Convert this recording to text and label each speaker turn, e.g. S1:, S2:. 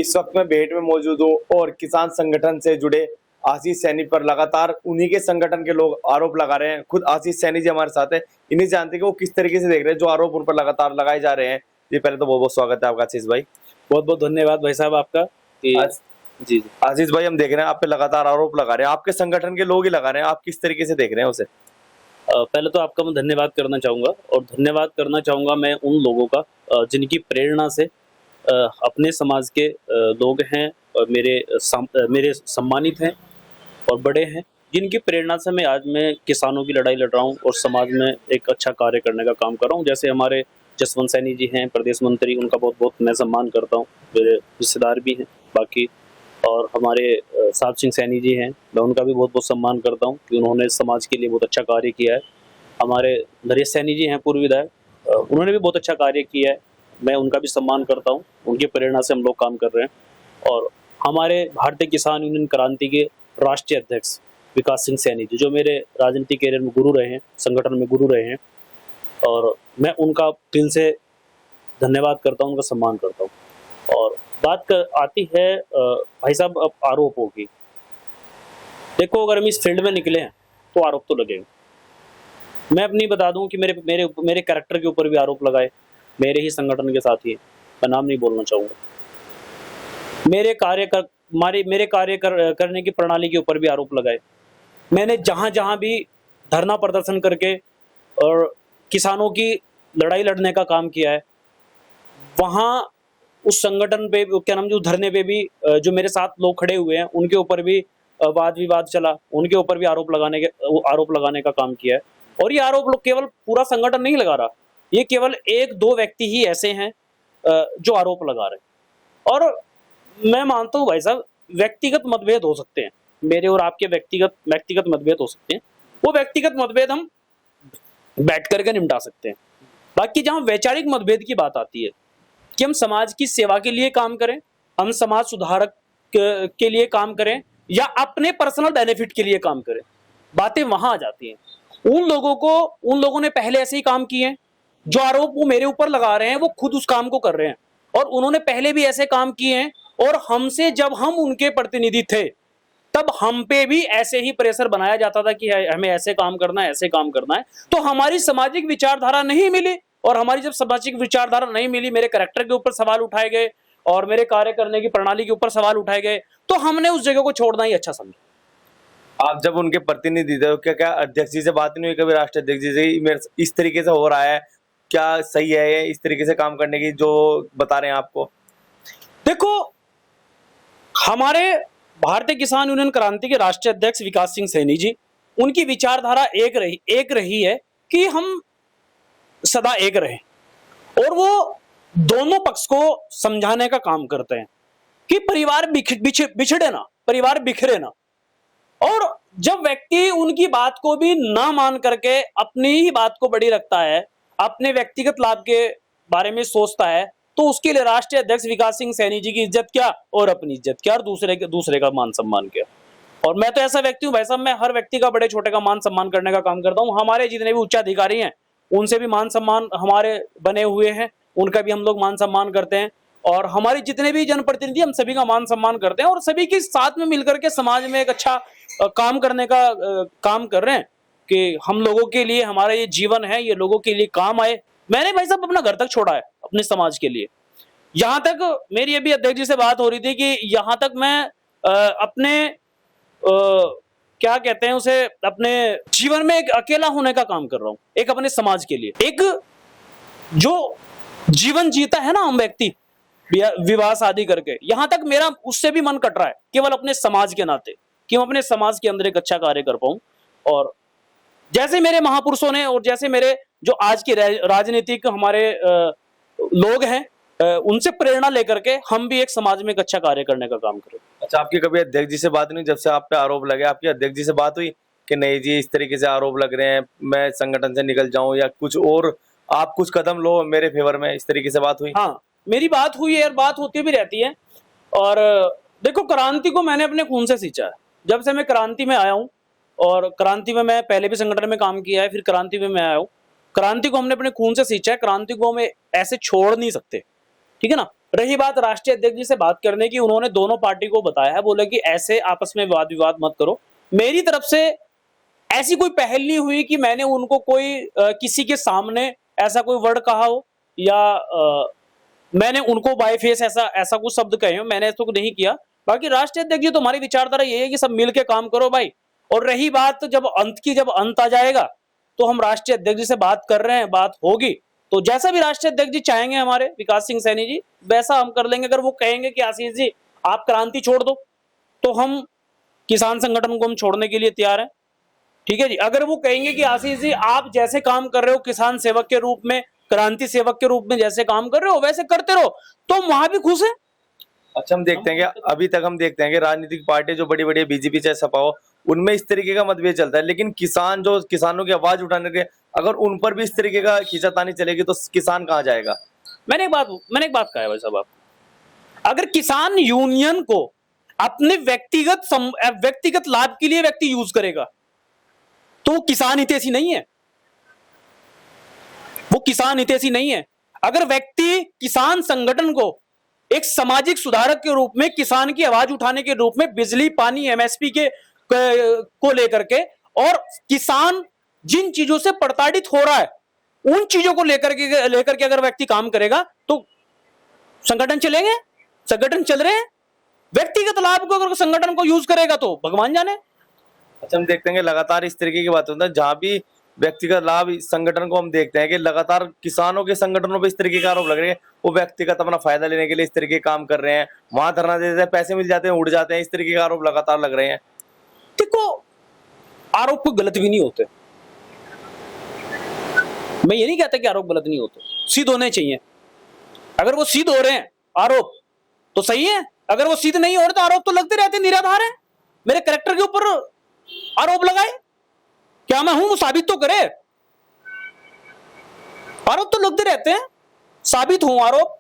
S1: इस वक्त मैं भेंट में मौजूद हूँ और किसान संगठन से जुड़े आशीष सैनी पर लगातार उन्हीं के संगठन के लोग आरोप लगा रहे हैं। खुद आशीष सैनी जी हमारे साथ है, इन्हीं जानते हैं कि वो किस तरीके से देख रहे हैं जो आरोप उन पर लगातार लगाए जा रहे हैं। जी पहले तो बहुत बहुत स्वागत है आपका आशीष भाई।
S2: बहुत बहुत धन्यवाद भाई साहब आपका कि
S1: जी आशीष भाई, हम देख रहे हैं आप पे लगातार आरोप लगा रहे हैं, आपके संगठन के लोग ही लगा रहे हैं, आप किस तरीके से देख रहे हैं उसे?
S2: पहले तो आपका मैं धन्यवाद करना चाहूँगा और धन्यवाद करना चाहूँगा मैं उन लोगों का जिनकी प्रेरणा से अपने समाज के लोग हैं और मेरे सम्मानित हैं और बड़े हैं, जिनकी प्रेरणा से मैं किसानों की लड़ाई लड़ रहा हूँ और समाज में एक अच्छा कार्य करने का काम कर रहा हूँ। जैसे हमारे जसवंत सैनी जी हैं प्रदेश मंत्री, उनका बहुत बहुत मैं सम्मान करता हूँ, मेरे रिश्तेदार भी हैं बाकी। और हमारे साहब सिंह सैनी जी हैं, मैं उनका भी बहुत बहुत सम्मान करता हूँ कि उन्होंने समाज के लिए बहुत अच्छा कार्य किया है। हमारे नरेश सैनी जी हैं पूर्व विधायक, उन्होंने भी बहुत अच्छा कार्य किया है, मैं उनका भी सम्मान करता हूँ, उनकी प्रेरणा से हम लोग काम कर रहे हैं। और हमारे भारतीय किसान यूनियन क्रांति के राष्ट्रीय अध्यक्ष विकास सिंह सैनी जी, जो मेरे राजनीतिक कैरियर में गुरु रहे हैं, संगठन में गुरु रहे हैं, और मैं उनका दिल से धन्यवाद करता हूँ, उनका सम्मान करता हूँ। और बात आती है भाई साहब अब आरोपों की। देखो, अगर हम इस फील्ड में निकले हैं तो आरोप तो लगेंगे। मैं अपनी बता दूं कि मेरे कैरेक्टर के ऊपर भी आरोप लगाए, मेरे ही संगठन के साथी हैं, मैं नाम नहीं बोलना चाहूँगा। मेरे कार्य करने की प्रणाली के ऊपर भी आरोप लगाए। मैंने जहाँ जहाँ भी धरना प्रदर्शन करके और किसानों की लड़ाई लड़ने का काम किया है, वहाँ उस संगठन पे क्या नाम, जो धरने पे भी जो मेरे साथ लोग खड़े हुए हैं, उनके ऊपर भी वाद विवाद चला, उनके ऊपर भी आरोप लगाने का काम किया है। और ये आरोप लोग केवल पूरा संगठन नहीं लगा रहा, ये केवल एक दो व्यक्ति ही ऐसे हैं जो आरोप लगा रहे हैं। और मैं मानता हूँ भाई साहब, व्यक्तिगत मतभेद हो सकते हैं, मेरे और आपके व्यक्तिगत मतभेद हो सकते हैं, वो व्यक्तिगत मतभेद हम बैठ करके निपटा सकते हैं। बाकी जहाँ वैचारिक मतभेद की बात आती है कि हम समाज की सेवा के लिए काम करें, हम समाज सुधारक के लिए काम करें या अपने पर्सनल बेनिफिट के लिए काम करें, बातें वहां आ जाती हैं। उन लोगों ने पहले ऐसे ही काम किए हैं, जो आरोप वो मेरे ऊपर लगा रहे हैं वो खुद उस काम को कर रहे हैं, और उन्होंने पहले भी ऐसे काम किए हैं। और हमसे जब हम उनके प्रतिनिधि थे तब हम पे भी ऐसे ही प्रेशर बनाया जाता था कि हमें ऐसे काम करना है, ऐसे काम करना है। तो हमारी सामाजिक विचारधारा नहीं मिली, और हमारी जब सामाजिक विचारधारा नहीं मिली, मेरे कैरेक्टर के ऊपर सवाल उठाए गए और मेरे कार्य करने की प्रणाली के ऊपर सवाल उठाए गए, तो हमने उस जगह को छोड़ना ही अच्छा समझा।
S1: आप जब उनके प्रतिनिधि थे, क्या अध्यक्ष जी से बात नहीं हुई कभी, राष्ट्रीय अध्यक्ष जी से, इस तरीके से हो रहा है, क्या सही है ये इस तरीके से काम करने की जो बता रहे हैं आपको?
S2: देखो, हमारे भारतीय किसान यूनियन क्रांति के राष्ट्रीय अध्यक्ष विकास सिंह सैनी जी, उनकी विचारधारा एक रही है कि हम सदा एक रहे, और वो दोनों पक्ष को समझाने का काम करते हैं कि परिवार बिछड़े ना, परिवार बिखरे ना। और जब व्यक्ति उनकी बात को भी ना मान करके अपनी ही बात को बड़ी रखता है, अपने व्यक्तिगत लाभ के बारे में सोचता है, तो उसके लिए राष्ट्रीय अध्यक्ष विकास सिंह सैनी जी की इज्जत क्या और अपनी इज्जत क्या, और दूसरे का मान सम्मान क्या। और मैं तो ऐसा व्यक्ति हूं भाई साहब, मैं हर व्यक्ति का बड़े छोटे का मान सम्मान करने का काम करता हूं। हमारे जितने भी उच्चाधिकारी हैं उनसे भी मान सम्मान हमारे बने हुए हैं, उनका भी हम लोग मान सम्मान करते हैं। और हमारे जितने भी जनप्रतिनिधि, हम सभी का मान सम्मान करते हैं और सभी के साथ में मिलकर के समाज में एक अच्छा काम करने का काम कर रहे हैं कि हम लोगों के लिए हमारा ये जीवन है, ये लोगों के लिए काम आए। मैंने भाई साहब अपना घर तक छोड़ा है अपने समाज के लिए। यहां तक मेरी अभी अध्यक्ष जी से बात हो रही थी कि यहां तक मैं अपने क्या कहते हैं उसे, अपने जीवन में एक अकेला होने का काम कर रहा हूं, एक अपने समाज के लिए। एक जो जीवन जीता है ना हम व्यक्ति विवाह शादी करके, यहां तक मेरा उससे भी मन कट रहा है, केवल अपने समाज के नाते कि हम अपने समाज के अंदर एक अच्छा कार्य कर पाऊं। और जैसे मेरे महापुरुषों ने और जैसे मेरे जो आज के राजनीतिक हमारे लोग हैं, उनसे प्रेरणा लेकर के हम भी एक समाज में एक अच्छा कार्य करने का काम करें।
S1: अच्छा, आपकी कभी अध्यक्ष जी से बात नहीं, जब से आप पे आरोप लगे आपकी अध्यक्ष जी से बात हुई कि नहीं जी इस तरीके से आरोप लग रहे हैं, मैं संगठन से निकल जाऊं या कुछ और आप कुछ कदम लो मेरे फेवर में, इस तरीके से बात हुई?
S2: हाँ, मेरी बात हुई है और बात होती भी रहती है। और देखो, क्रांति को मैंने अपने खून से सींचा है। जब से मैं क्रांति में आया हूं, और क्रांति में मैं पहले भी संगठन में काम किया है, फिर क्रांति में मैं आया हूं, क्रांति को हमने अपने खून से सींचा है, क्रांति को हम ऐसे छोड़ नहीं सकते, ठीक है ना। रही बात राष्ट्रीय अध्यक्ष जी से बात करने की, उन्होंने दोनों पार्टी को बताया है, बोले कि ऐसे आपस में वाद विवाद मत करो। मेरी तरफ से ऐसी कोई पहल नहीं हुई कि मैंने उनको कोई किसी के सामने ऐसा कोई वर्ड कहा हो या मैंने उनको बाय फेस ऐसा कुछ शब्द कहे हो, मैंने तो नहीं किया। बाकी राष्ट्रीय अध्यक्ष जी, तुम्हारी विचारधारा ये है कि सब मिलके काम करो भाई। और रही बात जब अंत आ जाएगा तो हम राष्ट्रीय अध्यक्ष जी से बात कर रहे हैं, बात होगी तो जैसा भी राष्ट्रीय अध्यक्ष जी चाहेंगे हमारे विकास सिंह सैनी जी, वैसा हम कर लेंगे। अगर वो कहेंगे कि आशीष जी आप क्रांति छोड़ दो, तो हम किसान संगठन को हम छोड़ने के लिए तैयार हैं, ठीक है जी। अगर वो कहेंगे कि आशीष जी आप जैसे काम कर रहे हो किसान सेवक के रूप में, क्रांति सेवक के रूप में जैसे काम कर रहे हो वैसे करते रहो, तो हम वहां भी खुश हैं।
S1: अच्छा, हम देखते हैं कि अभी तक हम देखते हैं कि राजनीतिक पार्टी जो बड़ी बड़ी बीजेपी चाहे सपा हो, उनमें इस तरीके का मतभेद चलता है, लेकिन किसान जो किसानों की आवाज उठाने के, अगर उन पर भी इस तरीके का खींचातानी चलेगी तो किसान कहाँ जाएगा?
S2: मैंने एक बात कहा है भाई साहब, आप अगर किसान यूनियन को अपने व्यक्तिगत लाभ के लिए व्यक्ति यूज करेगा तो वो किसान हितैषी नहीं है, वो किसान हितैषी नहीं है। अगर व्यक्ति किसान संगठन को एक सामाजिक सुधारक के रूप में, किसान की आवाज उठाने के रूप में, बिजली पानी एमएसपी को लेकर के, और किसान जिन चीजों से प्रताड़ित हो रहा है उन चीजों को लेकर के अगर व्यक्ति काम करेगा तो संगठन चलेंगे, संगठन चल रहे हैं। व्यक्तिगत लाभ को अगर संगठन को यूज करेगा तो भगवान जाने।
S1: अच्छा, हम देखते हैं कि लगातार इस तरीके की बात होता है, जहां भी व्यक्तिगत लाभ इस संगठन को, हम देखते हैं कि लगातार किसानों के संगठनों पे इस तरीके का आरोप लग रहे हैं, वो व्यक्तिगत अपना फायदा लेने के लिए इस तरीके काम कर रहे हैं, वहां धरना दे देते हैं, पैसे मिल जाते हैं, उड़ जाते हैं, इस तरीके का आरोप लगातार लग रहे हैं।
S2: देखो, आरोप को गलत भी नहीं होते, मैं ये नहीं कहता कि आरोप गलत नहीं होते, सिद्ध होने चाहिए। अगर वो सिद्ध हो रहे हैं आरोप तो सही है, अगर वो सिद्ध नहीं हो रहे तो आरोप तो लगते रहते, निराधार है। मेरे कैरेक्टर के ऊपर आरोप लगाए, क्या मैं हूं वो साबित तो करे। आरोप तो लगते रहते हैं, साबित हो आरोप,